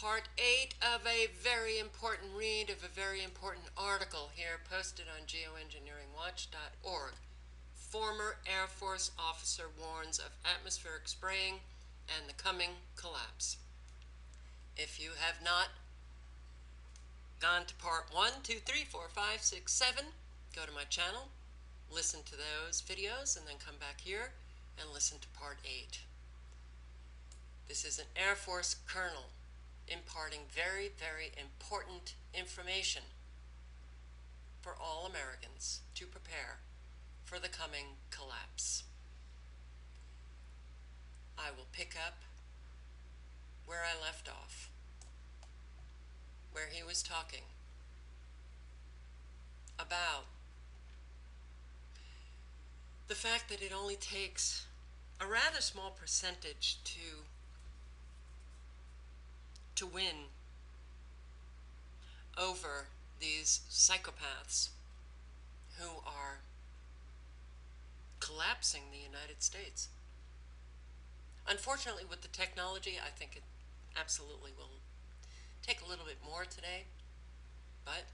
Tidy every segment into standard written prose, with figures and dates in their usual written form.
part 8 of a very important read of a very important article here posted on geoengineeringwatch.org. Former Air Force officer warns of atmospheric spraying and the coming collapse. If you have not gone to part 1, 2, 3, 4, 5, 6, 7, go to my channel, listen to those videos, and then come back here and listen to part 8. This is an Air Force colonel imparting very, very important information for all Americans to prepare for the coming collapse. I will pick up where I left off, where he was talking about the fact that it only takes a rather small percentage to win over these psychopaths who are collapsing the United States. Unfortunately, with the technology, I think it absolutely will take a little bit more today. But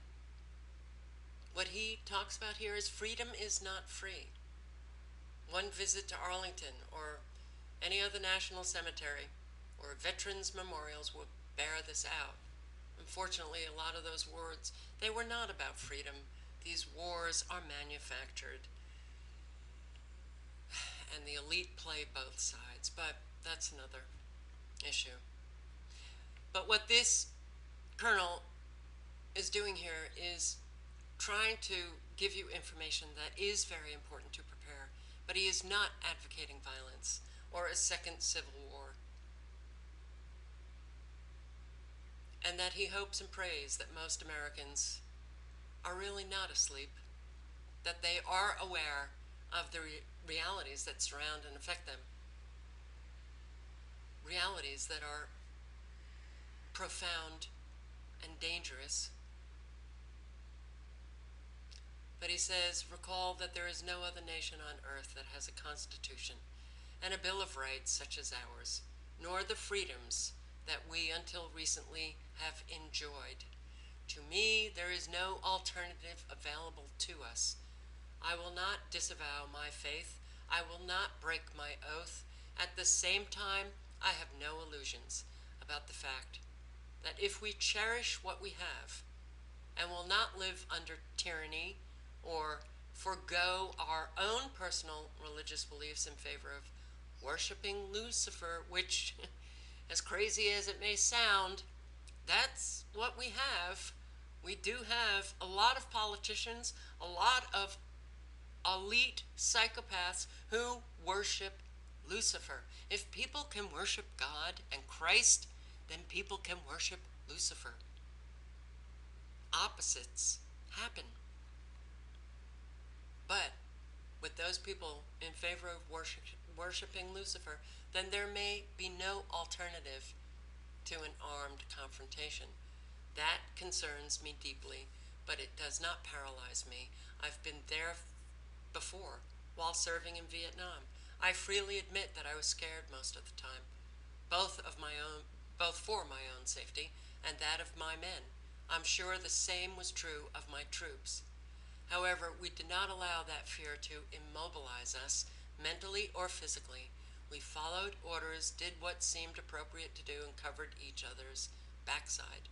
what he talks about here is freedom is not free. One visit to Arlington or any other national cemetery or veterans memorials will bear this out. Unfortunately, a lot of those words, they were not about freedom. These wars are manufactured, and the elite play both sides, but that's another issue. But what this colonel is doing here is trying to give you information that is very important to prepare, but he is not advocating violence or a second civil war. And that he hopes and prays that most Americans are really not asleep, that they are aware of the realities that surround and affect them, realities that are profound and dangerous. But he says, recall that there is no other nation on earth that has a constitution and a Bill of Rights such as ours, nor the freedoms that we until recently have enjoyed. To me, there is no alternative available to us. I will not disavow my faith. I will not break my oath. At the same time, I have no illusions about the fact that if we cherish what we have and will not live under tyranny or forego our own personal religious beliefs in favor of worshiping Lucifer, which as crazy as it may sound, that's what we have. We do have a lot of politicians, a lot of elite psychopaths who worship Lucifer. If people can worship God and Christ, then people can worship Lucifer. Opposites happen. But with those people in favor of worshiping Lucifer, then there may be no alternative to an armed confrontation. That concerns me deeply, but it does not paralyze me. I've been there before while serving in Vietnam. I freely admit that I was scared most of the time, both for my own safety and that of my men. I'm sure the same was true of my troops. However, we did not allow that fear to immobilize us mentally or physically. We followed orders, did what seemed appropriate to do, and covered each other's backside.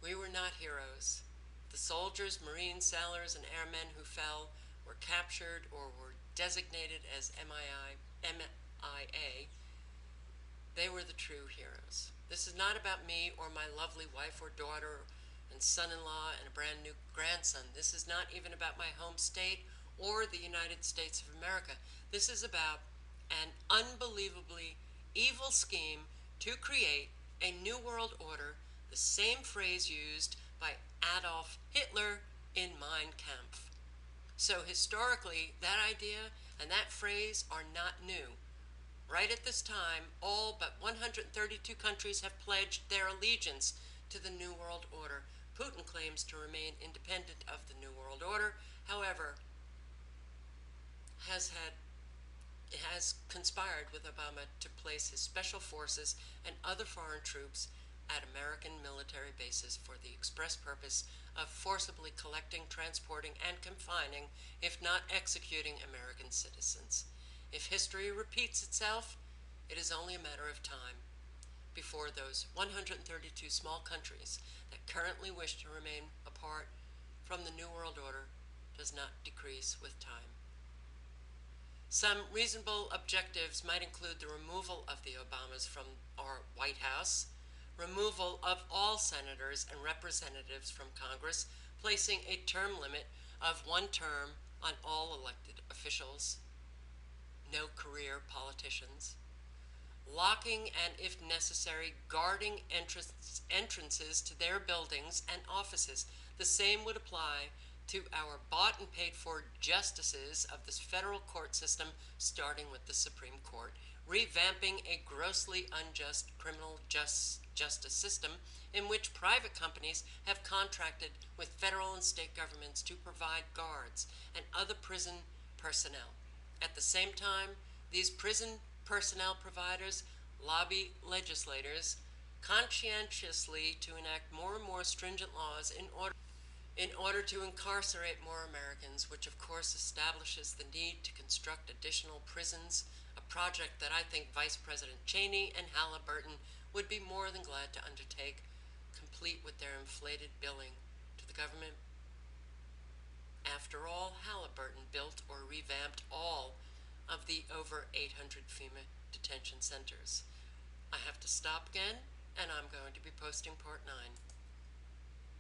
We were not heroes. The soldiers, Marines, sailors, and airmen who fell were captured or were designated as MIA. They were the true heroes. This is not about me or my lovely wife or daughter and son-in-law and a brand new grandson. This is not even about my home state or the United States of America. This is about an unbelievably evil scheme to create a new world order, the same phrase used by Adolf Hitler in Mein Kampf. So historically, that idea and that phrase are not new. Right at this time, all but 132 countries have pledged their allegiance to the New World Order. Putin claims to remain independent of the New World Order, however, has conspired with Obama to place his special forces and other foreign troops at American military bases for the express purpose of forcibly collecting, transporting, and confining, if not executing, American citizens. If history repeats itself, it is only a matter of time before those 132 small countries that currently wish to remain apart from the New World Order does not decrease with time. Some reasonable objectives might include the removal of the Obamas from our White House, removal of all senators and representatives from Congress, placing a term limit of 1 term on all elected officials, no career politicians, locking and, if necessary, guarding entrances to their buildings and offices. The same would apply to our bought and paid for justices of this federal court system, starting with the Supreme Court, revamping a grossly unjust criminal justice system in which private companies have contracted with federal and state governments to provide guards and other prison personnel. At the same time, these prison personnel providers lobby legislators conscientiously to enact more and more stringent laws in order to incarcerate more Americans, which of course establishes the need to construct additional prisons, a project that I think Vice President Cheney and Halliburton would be more than glad to undertake, complete with their inflated billing to the government. After all, Halliburton built or revamped all of the over 800 FEMA detention centers. I have to stop again, and I'm going to be posting part 9.